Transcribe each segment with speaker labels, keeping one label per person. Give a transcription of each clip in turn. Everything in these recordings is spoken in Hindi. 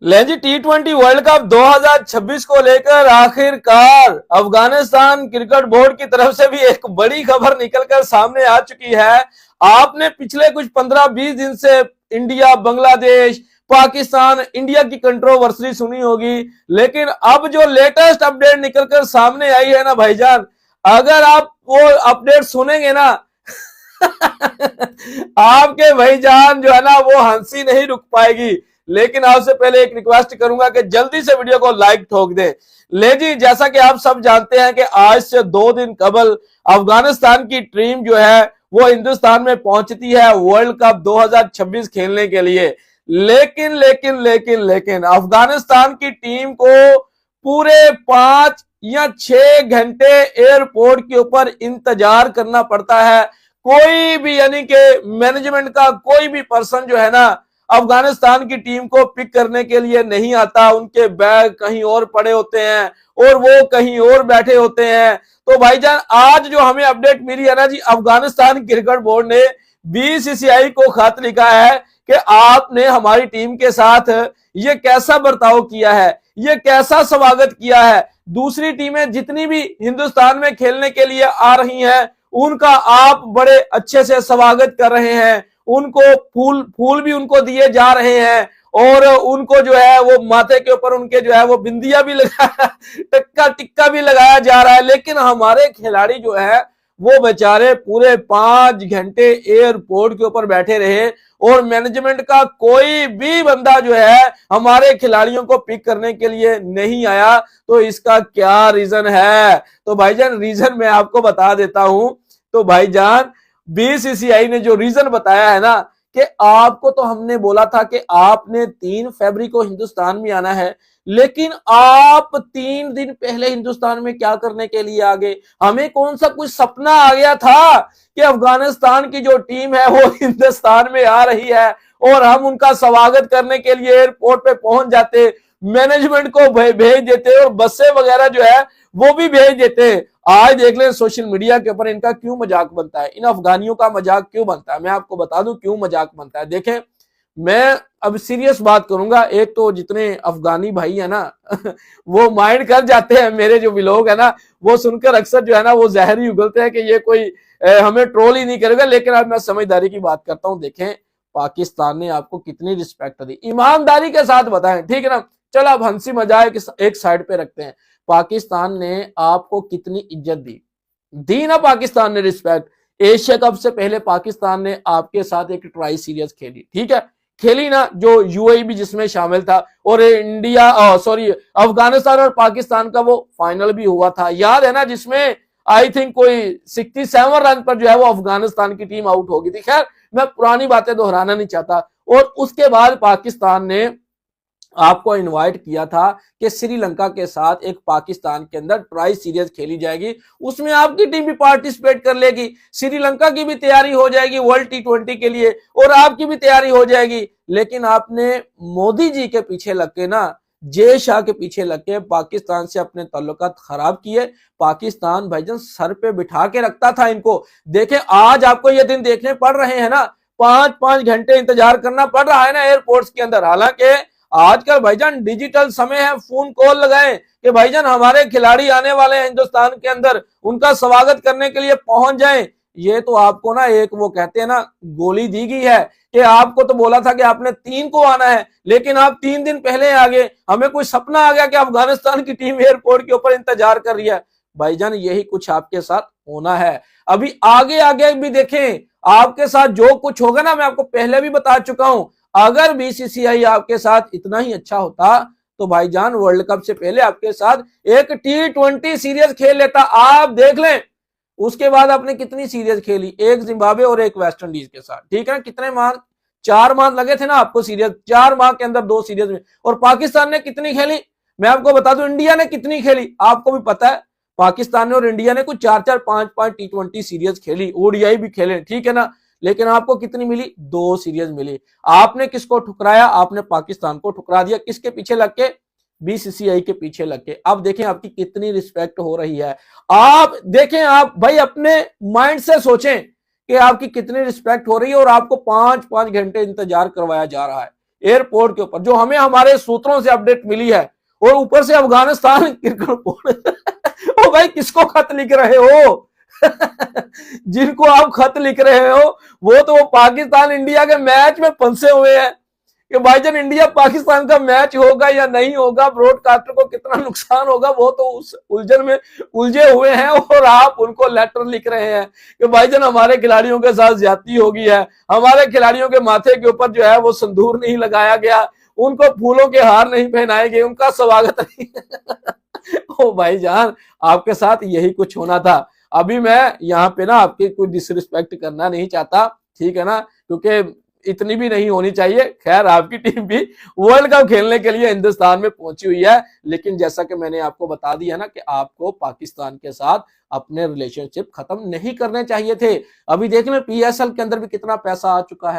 Speaker 1: ले जी T20 वर्ल्ड कप 2026 को लेकर आखिरकार अफगानिस्तान क्रिकेट बोर्ड की तरफ से भी एक बड़ी खबर निकलकर सामने आ चुकी है। आपने पिछले कुछ 15-20 दिन से इंडिया, बांग्लादेश, पाकिस्तान, इंडिया की कंट्रोवर्सी सुनी होगी, लेकिन अब जो लेटेस्ट अपडेट निकलकर सामने आई है ना भाईजान, अगर आप वो अपडेट सुनेंगे ना आपके भाईजान जो है ना वो हंसी नहीं रुक पाएगी। लेकिन आपसे पहले एक रिक्वेस्ट करूंगा कि जल्दी से वीडियो को लाइक ठोक दें। ले जी, जैसा कि आप सब जानते हैं कि आज से 2 दिन कबल अफगानिस्तान की टीम जो है वो हिंदुस्तान में पहुंचती है वर्ल्ड कप 2026 खेलने के लिए। लेकिन लेकिन लेकिन लेकिन अफगानिस्तान की टीम को पूरे 5 या 6 घंटे एयरपोर्ट के ऊपर इंतजार करना पड़ता है। कोई भी यानी कि मैनेजमेंट का कोई भी पर्सन जो है ना अफगानिस्तान की टीम को पिक करने के लिए नहीं आता। उनके बैग कहीं और पड़े होते हैं और वो कहीं और बैठे होते हैं। तो भाईजान आज जो हमें अपडेट मिली है ना जी, अफगानिस्तान क्रिकेट बोर्ड ने बीसीसीआई को खत लिखा है कि आपने हमारी टीम के साथ ये कैसा बर्ताव किया है, ये कैसा स्वागत किया है। दूसरी टीमें जितनी भी हिंदुस्तान में खेलने के लिए आ रही हैं उनका आप बड़े अच्छे से स्वागत कर रहे हैं, उनको फूल फूल भी उनको दिए जा रहे हैं और उनको जो है वो माथे के ऊपर उनके जो है वो बिंदिया भी लगाया, टिक्का भी लगाया जा रहा है। लेकिन हमारे खिलाड़ी जो है वो बेचारे पूरे 5 घंटे एयरपोर्ट के ऊपर बैठे रहे और मैनेजमेंट का कोई भी बंदा जो है हमारे खिलाड़ियों को पिक करने के लिए नहीं आया। तो इसका क्या रीजन है? तो भाईजान रीजन मैं आपको बता देता हूं। तो भाईजान बीसीसीआई ने जो रीजन बताया है ना कि आपको तो हमने बोला था कि आपने 3 फरवरी को हिंदुस्तान में आना है, लेकिन आप 3 दिन पहले हिंदुस्तान में क्या करने के लिए आ गए? हमें कौन सा कुछ सपना आ गया था कि अफगानिस्तान की जो टीम है वो हिंदुस्तान में आ रही है और हम उनका स्वागत करने के लिए एयरपोर्ट पे पहुंच जाते, मैनेजमेंट को भेज देते और बसें वगैरह जो है वो भी भेज देते। आज देख लें सोशल मीडिया के ऊपर इनका क्यों मजाक बनता है, इन अफगानियों का मजाक क्यों बनता है। मैं आपको बता दूं क्यों मजाक बनता है। देखें, मैं अब सीरियस बात करूंगा। एक तो जितने अफगानी भाई है ना वो माइंड कर जाते हैं, मेरे जो व्लॉग है ना वो सुनकर अक्सर जो है ना वो जहर ही उगलते हैं कि ये कोई हमें ट्रोल ही नहीं करेगा। लेकिन अब मैं समझदारी की बात करता हूं। देखें, पाकिस्तान ने आपको कितनी रिस्पेक्ट दी, ईमानदारी के साथ बताएं, ठीक है ना। चलो अब हंसी मजाक एक साइड पे रखते हैं। पाकिस्तान ने आपको कितनी इज्जत दी ना पाकिस्तान ने रिस्पेक्ट। एशिया कप से पहले पाकिस्तान ने आपके साथ एक ट्राई सीरीज खेली, ठीक है, खेली ना, जो यूएई भी जिसमें शामिल था, और इंडिया सॉरी अफगानिस्तान और पाकिस्तान का वो फाइनल भी हुआ था, याद है ना, जिसमें आई थिंक कोई 67 रन पर जो है वो अफगानिस्तान की टीम आउट हो गई थी। खैर मैं पुरानी बातें दोहराना नहीं चाहता। और उसके बाद पाकिस्तान ने आपको इनवाइट किया था कि श्रीलंका के साथ एक पाकिस्तान के अंदर ट्राई सीरीज खेली जाएगी, उसमें आपकी टीम भी पार्टिसिपेट कर लेगी, श्रीलंका की भी तैयारी हो जाएगी वर्ल्ड T20 के लिए और आपकी भी तैयारी हो जाएगी। लेकिन आपने मोदी जी के पीछे लग के ना, जय शाह के पीछे लग के पाकिस्तान से अपने ताल्लुकात खराब किए। पाकिस्तान भाईजान सर पे बिठा के रखता था इनको। देखें आज आपको ये दिन देखने पड़ रहे हैं ना, 5-5 घंटे इंतजार करना पड़ रहा है ना एयरपोर्ट्स के अंदर। हालांकि आजकल भाईजान डिजिटल समय है, फोन कॉल लगाएं कि भाईजान हमारे खिलाड़ी आने वाले हैं हिंदुस्तान के अंदर, उनका स्वागत करने के लिए पहुंच जाएं। ये तो आपको ना एक वो कहते हैं ना गोली दी गई है कि आपको तो बोला था कि आपने 3 को आना है, लेकिन आप 3 दिन पहले आ गए। हमें कोई सपना आ गया कि अफगानिस्तान की टीम एयरपोर्ट के ऊपर इंतजार कर रही है। भाईजान यही कुछ आपके साथ होना है। अभी आगे आगे भी देखें आपके साथ जो कुछ होगा ना, मैं आपको पहले भी बता चुका हूं। अगर बीसीसीआई आपके साथ इतना ही अच्छा होता तो भाईजान वर्ल्ड कप से पहले आपके साथ एक T20 सीरीज खेल लेता। आप देख लें उसके बाद आपने कितनी सीरीज खेली, एक जिम्बाब्वे और एक वेस्ट इंडीज के साथ, ठीक है। कितने माह, 4 माह लगे थे ना आपको सीरीज, 4 माह के अंदर 2 सीरीज में। और पाकिस्तान ने कितनी खेली मैं आपको बता दूं, इंडिया ने कितनी खेली आपको भी पता है। पाकिस्तान ने और इंडिया ने कुछ 4-4, 5-5 T20 सीरीज खेली, ओडीआई भी खेले, ठीक है ना। लेकिन आपको कितनी मिली? 2 सीरीज मिली। आपने किसको ठुकराया? आपने पाकिस्तान को ठुकरा दिया। किसके पीछे लग के? बीसीसीआई के पीछे लग के। अब देखें आपकी कितनी रिस्पेक्ट हो रही है। आप देखें, आप भाई अपने माइंड से सोचें कि आपकी कितनी रिस्पेक्ट हो रही है और आपको 5-5 घंटे इंतजार करवाया जा रहा है। एयरपोर्ट के ऊपर, जो हमें हमारे सूत्रों से अपडेट मिली है, और ऊपर से अफगानिस्तान क्रिकेट बोर्ड ओ भाई किसको खत लिख रहे हो जिनको आप खत लिख रहे हो वो तो वो पाकिस्तान इंडिया के मैच में फंसे हुए हैं कि भाईजान इंडिया पाकिस्तान का मैच होगा या नहीं होगा, ब्रॉडकास्टर को कितना नुकसान होगा, वो तो उस उलझन में उलझे हुए हैं, और आप उनको लेटर लिख रहे हैं कि भाईजान हमारे खिलाड़ियों के साथ ज्यादती हो गई है, हमारे खिलाड़ियों के माथे के ऊपर जो है वो सिंदूर नहीं लगाया गया, उनको फूलों के हार नहीं पहनाए गए, उनका स्वागत नहीं ओ भाईजान आपके साथ यही कुछ होना था। अभी मैं यहाँ पे ना आपकी कोई डिसरिस्पेक्ट करना नहीं चाहता, ठीक है ना, क्योंकि इतनी भी नहीं होनी चाहिए। खैर आपकी टीम भी वर्ल्ड कप खेलने के लिए हिंदुस्तान में पहुंची हुई है, लेकिन जैसा कि मैंने आपको बता दिया ना कि आपको पाकिस्तान के साथ अपने रिलेशनशिप खत्म नहीं करने चाहिए थे। अभी देख लें पीएसएल के अंदर भी कितना पैसा आ चुका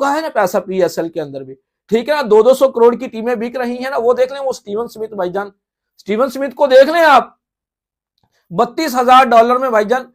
Speaker 1: है ना पैसा पीएसएल के अंदर भी, ठीक है ना, 200 करोड़ की टीमें बिक रही है ना। वो देख लें वो स्टीवन स्मिथ भाईजान, स्टीवन स्मिथ को देख लें आप, $32,000 में भाईजान,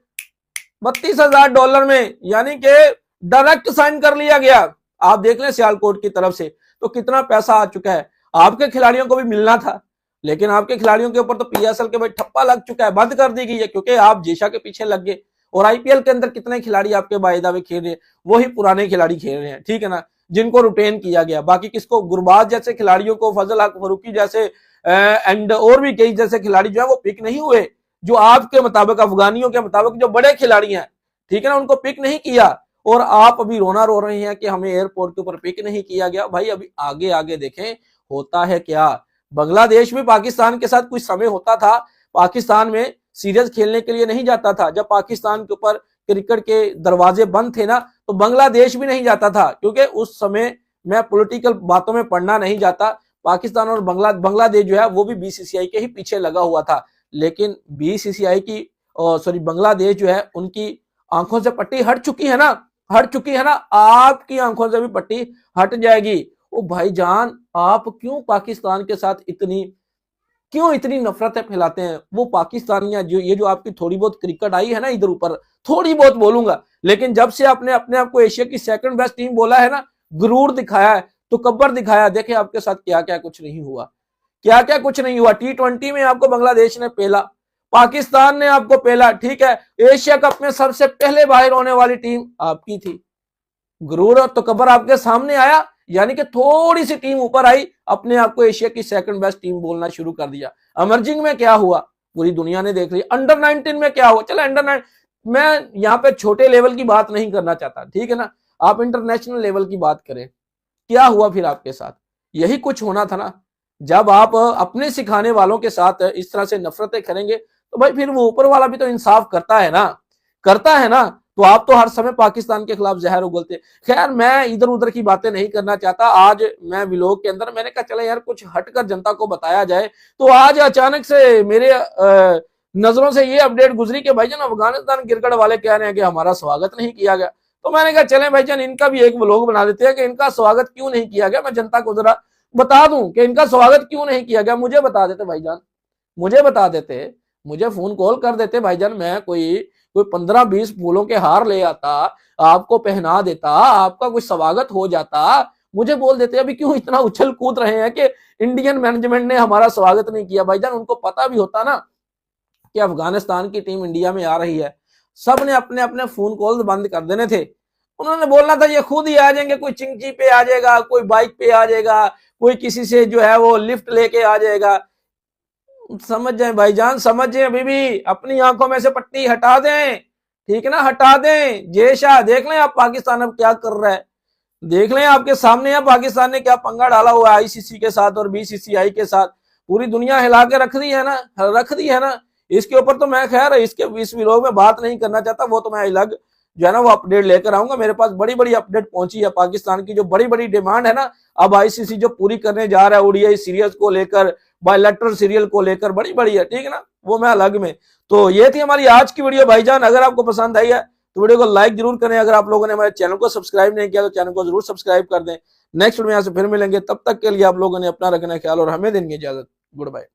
Speaker 1: $32,000 में, यानी कि डायरेक्ट साइन कर लिया गया। आप देख लें सियालकोट की तरफ से तो कितना पैसा आ चुका है। आपके खिलाड़ियों को भी मिलना था, लेकिन आपके खिलाड़ियों के ऊपर तो पीएसएल के भाई ठप्पा लग चुका है, बंद कर दी गई है, क्योंकि आप जेशा के पीछे लग गए। और आईपीएल के अंदर कितने खिलाड़ी आपके बायदावे खेल रहे हैं, वही पुराने खिलाड़ी खेल रहे हैं, ठीक है ना, जिनको रिटेन किया गया। बाकी किसको, गुरबाज जैसे खिलाड़ियों को, फजल हक फरूकी जैसे एंड और भी कई जैसे खिलाड़ी जो है वो पिक नहीं हुए, जो आपके मुताबिक अफगानियों के मुताबिक जो बड़े खिलाड़ी हैं, ठीक है ना, उनको पिक नहीं किया। और आप अभी रोना रो रहे हैं कि हमें एयरपोर्ट के ऊपर पिक नहीं किया गया। भाई अभी आगे आगे देखें होता है क्या। बांग्लादेश भी पाकिस्तान के साथ कुछ समय होता था, पाकिस्तान में सीरीज खेलने के लिए नहीं जाता था। जब पाकिस्तान के ऊपर क्रिकेट के दरवाजे बंद थे ना, तो बांग्लादेश भी नहीं जाता था, क्योंकि उस समय मैं पॉलिटिकल बातों में पढ़ना नहीं जाता। पाकिस्तान और बांग्लादेश जो है वो भी बीसीसीआई के ही पीछे लगा हुआ था, लेकिन बीसीसीआई की बांग्लादेश जो है उनकी आंखों से पट्टी हट चुकी है ना, आपकी आंखों से भी पट्टी हट जाएगी। ओ भाईजान आप क्यों पाकिस्तान के साथ इतनी नफरतें फैलाते हैं। वो पाकिस्तानियां जो ये जो आपकी थोड़ी बहुत क्रिकेट आई है ना इधर ऊपर, थोड़ी बहुत बोलूंगा, लेकिन जब से आपने अपने आप को एशिया की सेकंड बेस्ट टीम बोला है ना, गुरूर दिखाया है, तो कब्बर दिखाया। देखे आपके साथ क्या क्या कुछ नहीं हुआ, T20 में आपको बांग्लादेश ने पेला, पाकिस्तान ने आपको पेला, ठीक है। एशिया कप में सबसे पहले बाहर होने वाली टीम आपकी थी। गुरूर और तकब्बर आपके सामने आया, यानी कि थोड़ी सी टीम ऊपर आई, अपने आप को एशिया की सेकंड बेस्ट टीम बोलना शुरू कर दिया। अमर्जिंग में क्या हुआ पूरी दुनिया ने देख लिया। अंडर 19 में क्या हुआ, चलो अंडर 19 मैं यहाँ पे छोटे लेवल की बात नहीं करना चाहता, ठीक है ना, आप इंटरनेशनल लेवल की बात करें। क्या हुआ फिर आपके साथ, यही कुछ होना था ना। जब आप अपने सिखाने वालों के साथ इस तरह से नफरतें करेंगे तो भाई फिर वो ऊपर वाला भी तो इंसाफ करता है ना। तो आप तो हर समय पाकिस्तान के खिलाफ जहर उगलते। खैर मैं इधर उधर की बातें नहीं करना चाहता। आज मैं व्लॉग के अंदर मैंने कहा चले यार कुछ हटकर जनता को बताया जाए, तो आज अचानक से मेरे नजरों से ये अपडेट गुजरी कि भाईजान अफगानिस्तान क्रिकेट वाले कह रहे हैं कि हमारा स्वागत नहीं किया गया। तो मैंने कहा चले भाईजान इनका भी एक व्लॉग बना देते हैं कि इनका स्वागत क्यों नहीं किया गया। मैं जनता को जरा बता दूं कि इनका स्वागत क्यों नहीं किया गया। मुझे बता देते भाईजान, मुझे फोन कॉल कर देते भाईजान, मैं कोई 15-20 फूलों के हार ले आता, आपको पहना देता, आपका कुछ स्वागत हो जाता। मुझे बोल देते अभी क्यों इतना उछल कूद रहे हैं कि इंडियन मैनेजमेंट ने हमारा स्वागत नहीं किया। भाईजान उनको पता भी होता ना कि अफगानिस्तान की टीम इंडिया में आ रही है, सब ने अपने अपने फोन कॉल बंद कर देने थे। उन्होंने बोलना था ये खुद ही आ जाएंगे, कोई चिंकी पे आ जाएगा, कोई बाइक पे आ जाएगा, कोई किसी से जो है वो लिफ्ट लेके आ जाएगा। समझ जाए भाईजान, समझ जाए, अभी भी अपनी आंखों में से पट्टी हटा दें, ठीक है ना, हटा दें। जेशा देख लें आप पाकिस्तान अब क्या कर रहा है, देख लें आपके सामने है पाकिस्तान ने क्या पंगा डाला हुआ है आईसीसी के साथ और बीसीसीआई के साथ। पूरी दुनिया हिला के रख दी है ना। इसके ऊपर तो मैं खैर इस व्लॉग में बात नहीं करना चाहता, वो तो मैं अलग जो है ना वो अपडेट लेकर आऊंगा। मेरे पास बड़ी बड़ी अपडेट पहुंची है पाकिस्तान की, जो बड़ी बड़ी डिमांड है ना अब आईसीसी जो पूरी करने जा रहा है ओडीआई सीरीज को लेकर, बायलैटरल सीरियल को लेकर, बड़ी बड़ी है, ठीक है ना, वो मैं अलग में। तो ये थी हमारी आज की वीडियो भाईजान। अगर आपको पसंद आई है तो वीडियो को लाइक जरूर करें। अगर आप लोगों ने हमारे चैनल को सब्सक्राइब नहीं किया तो चैनल को जरूर सब्सक्राइब कर दें। नेक्स्ट वीडियो में यहाँ से फिर मिलेंगे, तब तक के लिए आप लोगों ने अपना रखना ख्याल और हमें देंगे इजाजत। Good bye.